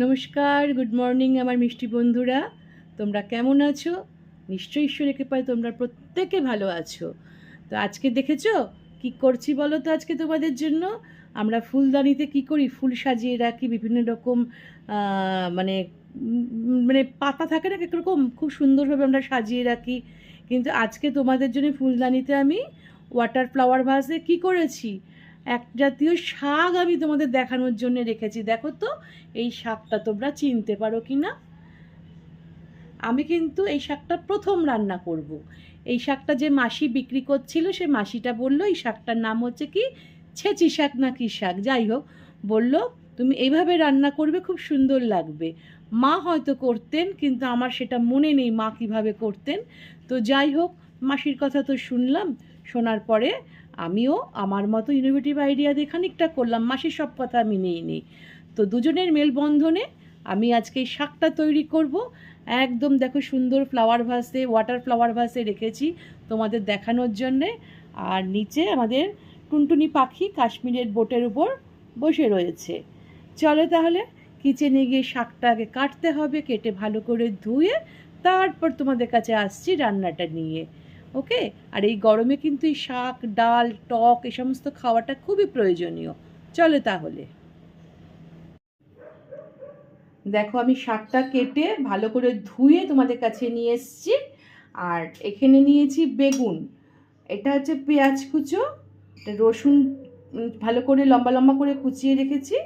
নমস্কার, good morning আমার মিষ্টি বন্ধুরা। তোমরা কেমন আছো? নিশ্চয়ই ঈশ্বরের কৃপায় তোমরা প্রত্যেকে ভালো আছো। তো আজকে দেখেছো কি করছি বলো তো? আজকে তোমাদের জন্য আমরা ফুলদানিতে কি করি, ফুল সাজিয়ে রাখি বিভিন্ন রকম মানে মানে পাতা থাকে না একরকম, খুব সুন্দরভাবে আমরা সাজিয়ে রাখি। কিন্তু আজকে তোমাদের জন্য ফুলদানিতে আমি ওয়াটার ফ্লাওয়ার ভাসে কি করেছি, এক জাতীয় শাক আমি তোমাদের দেখানোর জন্য রেখেছি। দেখো তো এই শাকটা তোমরা চিনতে পারো কি না। আমি কিন্তু এই শাকটা প্রথম রান্না করব। এই শাকটা যে মাসি বিক্রি করছিল, সে মাসিটা বলল এই শাকটার নাম হচ্ছে কি ছেঁচি শাক না কি শাক, যাই হোক, বলল তুমি এইভাবে রান্না করবে, খুব সুন্দর লাগবে। মা হয়তো করতেন, কিন্তু আমার সেটা মনে নেই মা কীভাবে করতেন। তো যাই হোক, মাসির কথা তো শুনলাম, শোনার পরে আমিও আমার মতো ইনোভেটিভ আইডিয়া দিয়ে খানিকটা করলাম। মাসির সব কথা আমি নিই। তো দুজনের মেলবন্ধনে আমি আজকে এই শাকটা তৈরি করব। একদম দেখো সুন্দর ফ্লাওয়ার ভাসে, ওয়াটার ফ্লাওয়ার ভাসে রেখেছি তোমাদের দেখানোর জন্যে। আর নিচে আমাদের টুনটুনি পাখি কাশ্মীরের বোটের উপর বসে রয়েছে। চলো তাহলে কিচেনে গিয়ে শাকটা আগে কাটতে হবে, কেটে ভালো করে ধুয়ে তারপর তোমাদের কাছে আসছি রান্নাটা নিয়ে। ওকে? আর এই গরমে কিন্তু এই শাক, ডাল, টক এ সমস্ত খাওয়াটা খুবই প্রয়োজনীয়। চলো তাহলে। দেখো আমি শাকটা কেটে ভালো করে ধুয়ে তোমাদের কাছে নিয়ে এসেছি। আর এখানে নিয়েছি বেগুন, এটা হচ্ছে পেঁয়াজ কুচো, রসুন ভালো করে লম্বা লম্বা করে কুচিয়ে রেখেছি।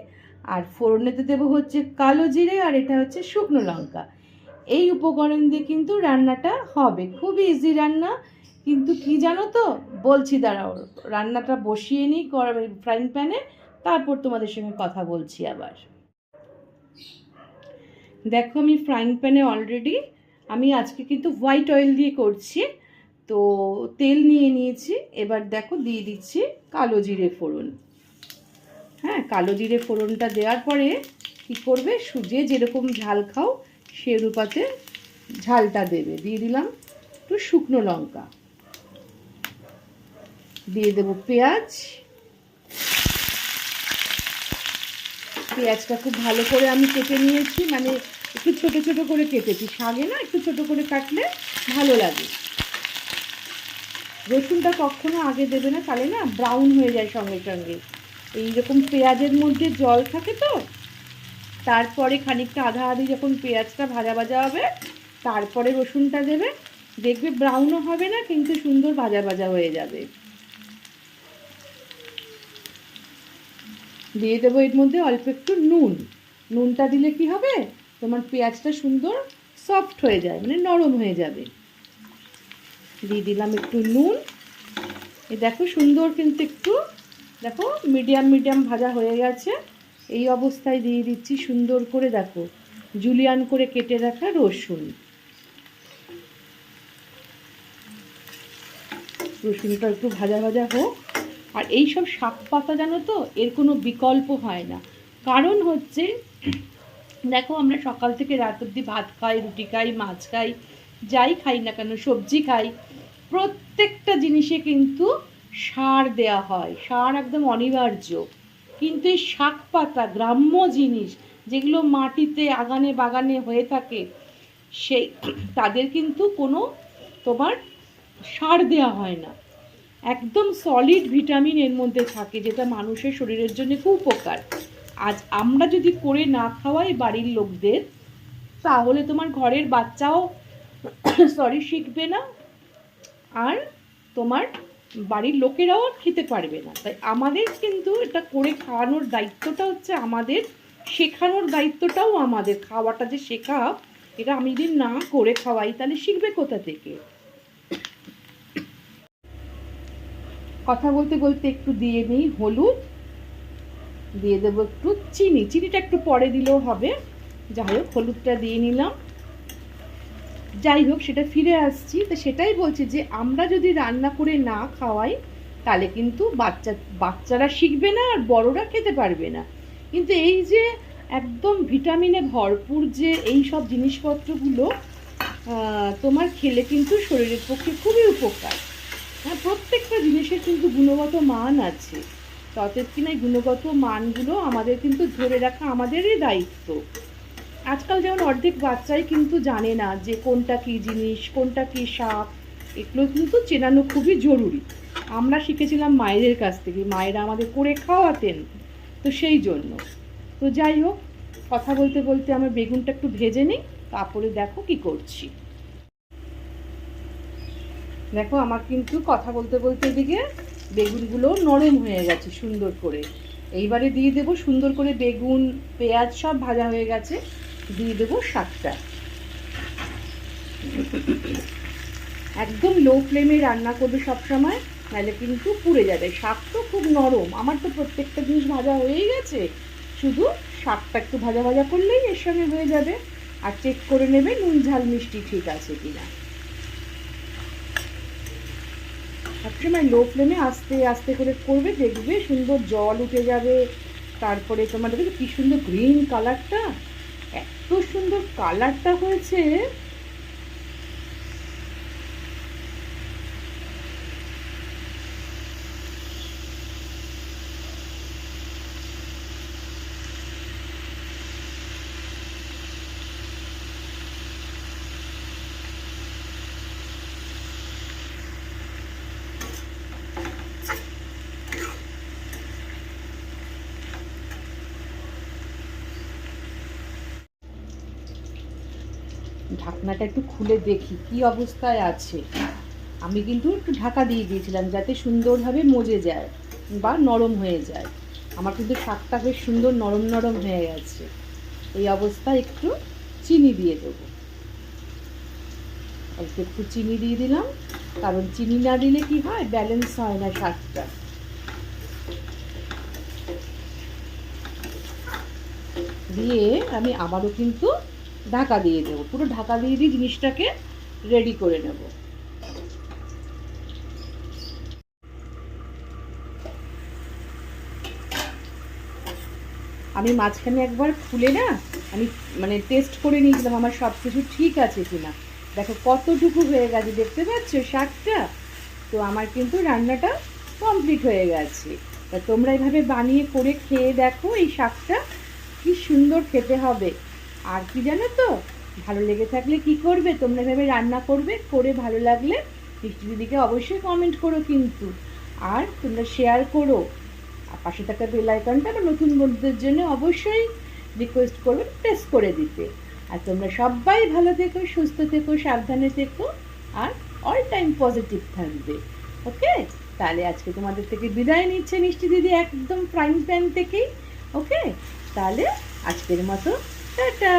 আর ফোড়নেতে দেবো হচ্ছে কালো জিরে, আর এটা হচ্ছে শুকনো লঙ্কা। এই উপকরণ দিয়ে কিন্তু রান্নাটা হবে, খুবই ইজি রান্না। কিন্তু কি জানো তো, বলছি দাঁড়াও, রান্নাটা বসিয়ে নিই ফ্রাইং প্যানে, তারপর তোমাদের সঙ্গে কথা বলছি আবার। দেখো আমি ফ্রাইং প্যানে অলরেডি, আমি আজকে কিন্তু হোয়াইট অয়েল দিয়ে করছি, তো তেল নিয়ে নিয়েছি। এবার দেখো দিয়ে দিচ্ছি কালো জিরে ফোড়ন। হ্যাঁ, কালো জিরে ফোড়নটা দেওয়ার পরে কি করবে, সুজে যেরকম ঝাল খাও সে অনুপাতে ঝালটা দেবে। দিয়ে দিলাম একটু শুকনো লঙ্কা, দিয়ে দেবো পেঁয়াজ। পেঁয়াজটা খুব ভালো করে আমি কেটে নিয়েছি, মানে একটু ছোট ছোট করে কেটেছি, শাকে না একটু ছোট করে কাটলে ভালো লাগে। রসুনটা কখনো আগে দেবে না, তাহলে না ব্রাউন হয়ে যায় সঙ্গে সঙ্গে। এইরকম পেঁয়াজের মধ্যে জল থাকে তো, তারপরে খানিকটা আধা আধি যখন পেঁয়াজটা ভাজা ভাজা হবে তারপরে রসুনটা দেবে, দেখবে ব্রাউনও হবে না, কিন্তু সুন্দর ভাজা ভাজা হয়ে যাবে। দিয়ে দেবো এর মধ্যে অল্প একটু নুন। নুনটা দিলে কি হবে, তোমার পেঁয়াজটা সুন্দর সফট হয়ে যায়, মানে নরম হয়ে যাবে। দিয়ে দিলাম একটু নুন। এই দেখো সুন্দর, কিন্তু একটু দেখো মিডিয়াম ভাজা হয়ে গেছে। এই অবস্থায় দিয়ে দিচ্ছি সুন্দর করে দেখো জুলিয়ান করে কেটে রাখা রসুন। রসুনটা একটু ভাজা ভাজা হোক। আর এই সব শাক পাতা জানো তো, এর কোনো বিকল্প হয় না। কারণ হচ্ছে দেখো আমরা সকাল থেকে রাত অবধি ভাত খাই, রুটি খাই, মাছ খাই, যাই খাই না কেন, সবজি খাই, প্রত্যেকটা জিনিসে কিন্তু সার দেয়া হয়, সার একদম অনিবার্য। কিন্তু এই শাক পাতা গ্রাম্য জিনিস, যেগুলো মাটিতে আগানে বাগানে হয়ে থাকে, সেই তাদের কিন্তু কোনো তোমার সার দেওয়া হয় না। একদম সলিড ভিটামিন এর মধ্যে থাকে, যেটা মানুষের শরীরের জন্য খুব উপকার। আজ আমরা যদি করে না খাওয়াই বাড়ির লোকদের, তাহলে তোমার ঘরের বাচ্চাও শিখবে না, আর তোমার বাড়ির লোকেরাও খেতে পারবে না। তাই আমাদের কিন্তু এটা করে খাওয়ানোর দায়িত্বটা হচ্ছে আমাদের, শেখানোর দায়িত্বটাও আমাদের। খাওয়াটা যে শেখা, এটা আমি যদি না করে খাওয়াই তাহলে শিখবে কোথা থেকে। কথা বলতে বলতে একটু দিয়ে নিই হলুদ, দিয়ে দেবো একটু চিনি। চিনিটা একটু পরে দিলেও হবে, যাই হোক হলুদটা দিয়ে নিলাম। যাই হোক, সেটা ফিরে আসছি। তো সেটাই বলছি যে আমরা যদি রান্না করে না খাওয়াই তাহলে কিন্তু বাচ্চারা শিখবে না, আর বড়রা খেতে পারবে না। কিন্তু এই যে একদম ভিটামিনে ভরপুর যে এই সব জিনিসপত্রগুলো তোমার খেলে কিন্তু শরীরের পক্ষে খুবই উপকার। হ্যাঁ, প্রত্যেকটা জিনিসের কিন্তু গুণগত মান আছে। ততএব কিনা এই গুণগত মানগুলো আমাদের কিন্তু ধরে রাখা আমাদেরই দায়িত্ব। আজকাল যেমন অর্ধেক বাচ্চাই কিন্তু জানে না যে কোনটা কী জিনিস, কোনটা কী শাক, এগুলো কিন্তু চেনানো খুবই জরুরি। আমরা শিখেছিলাম মায়েদের কাছ থেকে, মায়েরা আমাদের করে খাওয়াতেন, তো সেই জন্য। তো যাই হোক, কথা বলতে বলতে আমার বেগুনটা একটু ভেজে নিই, তারপরে দেখো কি করছি। দেখো আমার কিন্তু কথা বলতে বলতে এদিকে বেগুনগুলো নরম হয়ে গেছে সুন্দর করে। এইবারে দিয়ে দেবো সুন্দর করে বেগুন, পেঁয়াজ সব ভাজা হয়ে গেছে, দিয়ে দেবো শাকটা। একদম লো ফ্লেমে রান্না করবে সবসময়, নাহলে কিন্তু পুড়ে যাবে। শাক তো খুব নরম, আমার তো প্রত্যেকটা জিনিস ভাজা হয়েই গেছে, শুধু শাকটা একটু ভাজা ভাজা করলেই এর সঙ্গে হয়ে যাবে। আর চেক করে নেবে নুন ঝাল মিষ্টি ঠিক আছে কিনা। সবসময় লো ফ্লেমে আস্তে আস্তে করে করবে, দেখবে সুন্দর জল উঠে যাবে। তারপরে তোমার দেখবে কি সুন্দর গ্রিন কালারটা, এত সুন্দর কালারটা হয়েছে। ঢাকনাটা একটু খুলে দেখি কি অবস্থায় আছে। আমি কিন্তু একটু ঢাকা দিয়ে দিয়েছিলাম যাতে সুন্দরভাবে মজে যায় বা নরম হয়ে যায়। আমার কিন্তু শাকটা বেশ সুন্দর নরম নরম হয়ে গেছে। এই অবস্থায় একটু চিনি দিয়ে দেবো, একটু চিনি দিয়ে দিলাম, কারণ চিনি না দিলে কি হয়, ব্যালেন্স হয় না শাকটা। দিয়ে আমি আবারও কিন্তু ঢাকা দিয়ে দেবো, পুরো ঢাকা দিয়ে দিয়ে জিনিসটাকে রেডি করে নেব। আমি মাঝখানে একবার খুলে না আমি মানে টেস্ট করে নিয়েছিলাম আমার সব কিছু ঠিক আছে কিনা। দেখো কতটুকু হয়ে গেছে, দেখতে পাচ্ছ শাকটা। তো আমার কিন্তু রান্নাটা কমপ্লিট হয়ে গেছে। তা তোমরা এইভাবে বানিয়ে করে খেয়ে দেখো, এই শাকটা কি সুন্দর খেতে হবে। আর কি জানো তো, ভালো লেগে থাকলে কি করবে, তোমরা এভাবে রান্না করবে, করে ভালো লাগলে মিষ্টি দিদিকে অবশ্যই কমেন্ট করো কিন্তু। আর তোমরা শেয়ার করো, আর পাশে থাকা বেল আইকনটা আমার নতুন বন্ধুদের জন্য অবশ্যই রিকোয়েস্ট করবে প্রেস করে দিতে। আর তোমরা সবাই ভালো থেকো, সুস্থ থেকো, সাবধানে থেকো, আর অল টাইম পজিটিভ থাকবে। ওকে, তাহলে আজকে তোমাদের থেকে বিদায় নিচ্ছে মিষ্টি দিদি, একদম ফ্রাইং প্যান থেকেই। ওকে, তাহলে আজকের মতো টাটা।